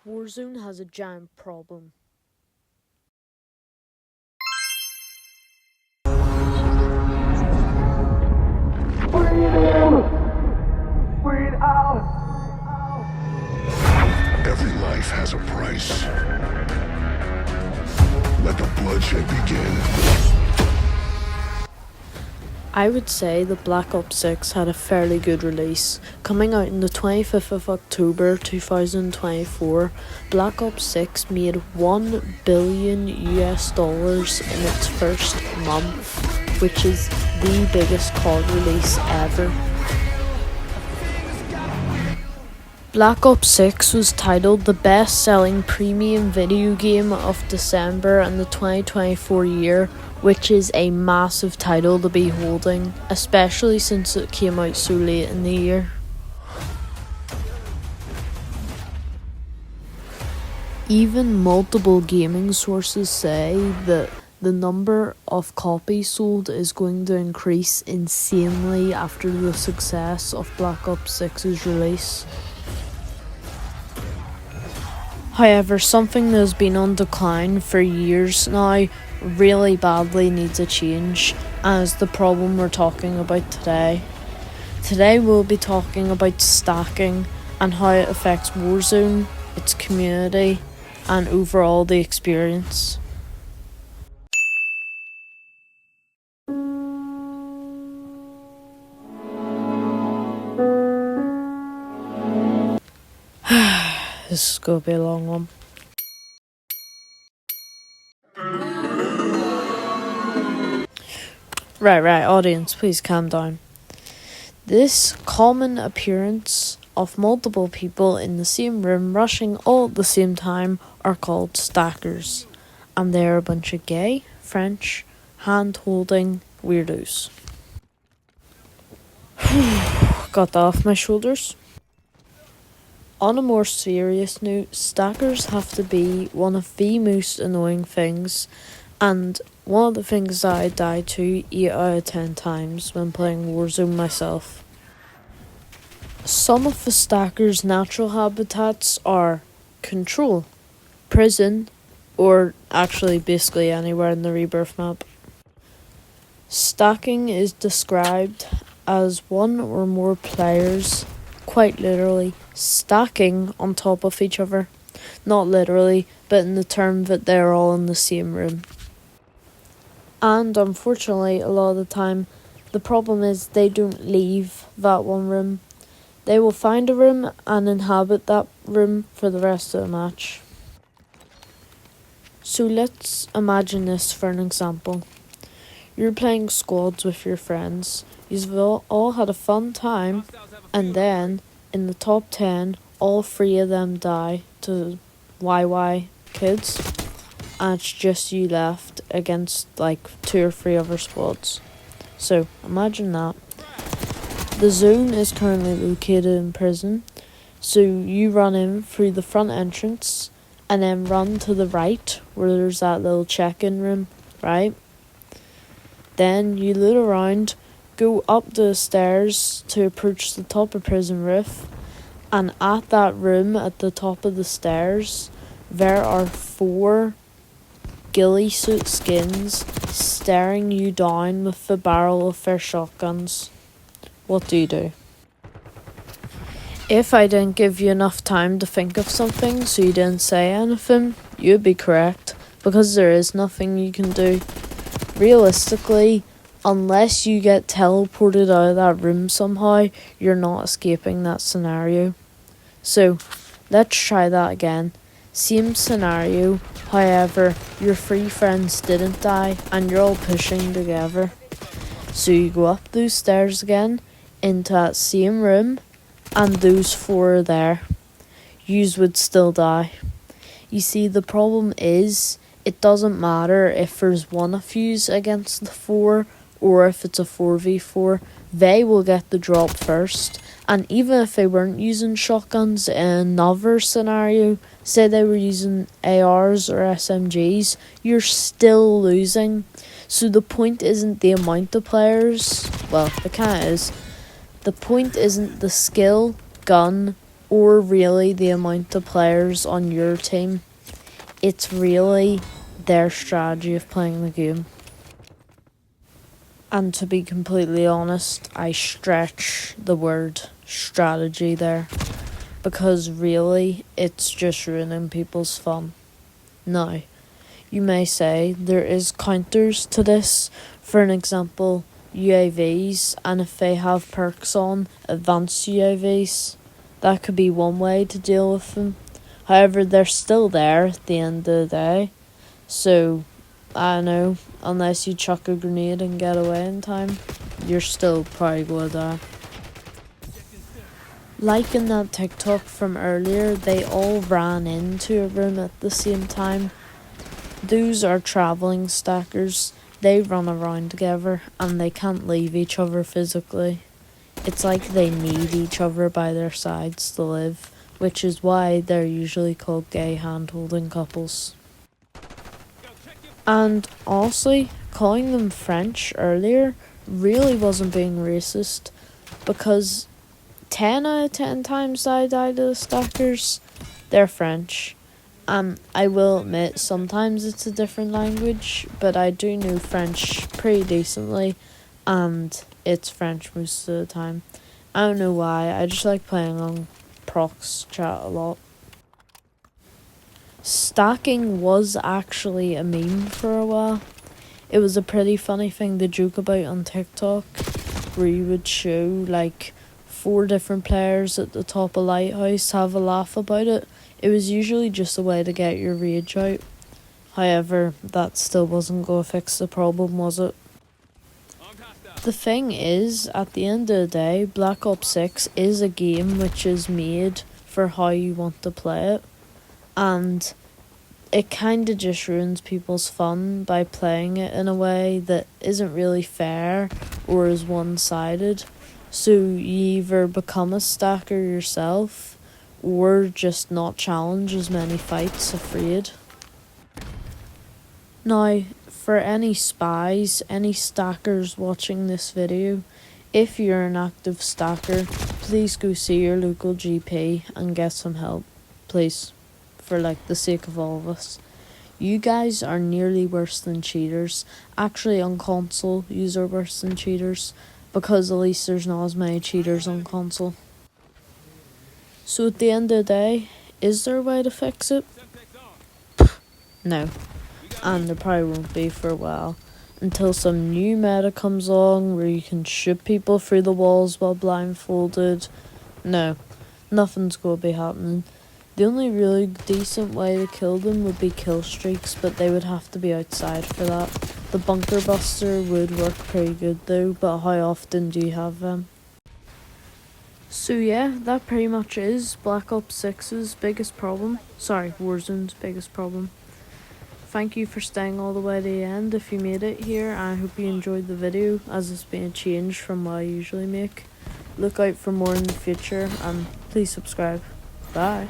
Warzone has a giant problem. Every life has a price. Let the bloodshed begin. I would say that Black Ops 6 had a fairly good release. Coming out on the 25th of October 2024, Black Ops 6 made $1 billion in its first month, which is the biggest COD release ever. Black Ops 6 was titled the best-selling premium video game of December in the 2024 year, which is a massive title to be holding, especially since it came out so late in the year. Even multiple gaming sources say that the number of copies sold is going to increase insanely after the success of Black Ops 6's release. However, something that has been on decline for years now really badly needs a change, and is the problem we're talking about today. Today we'll be talking about stacking and how it affects Warzone, its community, and overall the experience. This is going to be a long one. Right, audience, please calm down. This common appearance of multiple people in the same room rushing all at the same time are called stackers, and they are a bunch of gay, French, hand-holding weirdos. Got that off my shoulders. On a more serious note, stackers have to be one of the most annoying things, and one of the things that I die to 8 out of 10 times when playing Warzone myself. Some of the stackers' natural habitats are control, prison, or actually basically anywhere in the rebirth map. Stacking is described as one or more players, quite literally, stacking on top of each other. Not literally, but in the term that they're all in the same room. And unfortunately, a lot of the time, the problem is they don't leave that one room. They will find a room and inhabit that room for the rest of the match. So let's imagine this for an example. You're playing squads with your friends. You've all had a fun time, and then in the top 10, all 3 of them die to YY kids, and it's just you left against like 2 or 3 other squads. So imagine that. The zone is currently located in prison, so you run in through the front entrance and then run to the right where there's that little check-in room, right? Then you loot around, go up the stairs to approach the top of prison roof, and at that room at the top of the stairs, there are 4 ghillie suit skins staring you down with the barrel of their shotguns. What do you do? If I didn't give you enough time to think of something so you didn't say anything, you'd be correct, because there is nothing you can do. Realistically, unless you get teleported out of that room somehow, you're not escaping that scenario. So, let's try that again. Same scenario, however, your 3 friends didn't die and you're all pushing together. So you go up those stairs again, into that same room, and those 4 are there. Yous would still die. You see, the problem is, it doesn't matter if there's one of yous against the 4, or if it's a 4v4, they will get the drop first. And even if they weren't using shotguns in another scenario, say they were using ARs or SMGs, you're still losing. So the point isn't the amount of players, well, it kinda is. The point isn't the skill, gun, or really the amount of players on your team. It's really their strategy of playing the game. And to be completely honest, I stretch the word strategy there, because really it's just ruining people's fun. Now, you may say there is counters to this. For an example, UAVs, and if they have perks on, advanced UAVs, that could be one way to deal with them. However, they're still there at the end of the day, so I don't know, unless you chuck a grenade and get away in time, you're still probably gonna die. Like in that TikTok from earlier, they all ran into a room at the same time. Those are travelling stackers. They run around together and they can't leave each other physically. It's like they need each other by their sides to live, which is why they're usually called gay hand-holding couples. And honestly, calling them French earlier really wasn't being racist, because 10 out of 10 times I die to the stackers, they're French. I will admit, sometimes it's a different language, but I do know French pretty decently, and it's French most of the time. I don't know why, I just like playing on prox chat a lot. Stacking was actually a meme for a while. It was a pretty funny thing to joke about on TikTok, where you would show like 4 different players at the top of Lighthouse have a laugh about it. It was usually just a way to get your rage out. However, that still wasn't going to fix the problem, was it? The thing is, at the end of the day, Black Ops 6 is a game which is made for how you want to play it. And it kind of just ruins people's fun by playing it in a way that isn't really fair or is one-sided. So you either become a stacker yourself or just not challenge as many fights afraid. Now, for any spies, any stackers watching this video, if you're an active stacker, please go see your local GP and get some help, please, for like the sake of all of us. You guys are nearly worse than cheaters. Actually, on console, yous are worse than cheaters, because at least there's not as many cheaters on console. So at the end of the day, is there a way to fix it? No. And there probably won't be for a while. Until some new meta comes along where you can shoot people through the walls while blindfolded. No. Nothing's going to be happening. The only really decent way to kill them would be kill streaks, but they would have to be outside for that. The bunker buster would work pretty good though, but how often do you have them? So yeah, that pretty much is Black Ops 6's biggest problem. Sorry, Warzone's biggest problem. Thank you for staying all the way to the end if you made it here. I hope you enjoyed the video, as it's been a change from what I usually make. Look out for more in the future, and please subscribe. Bye.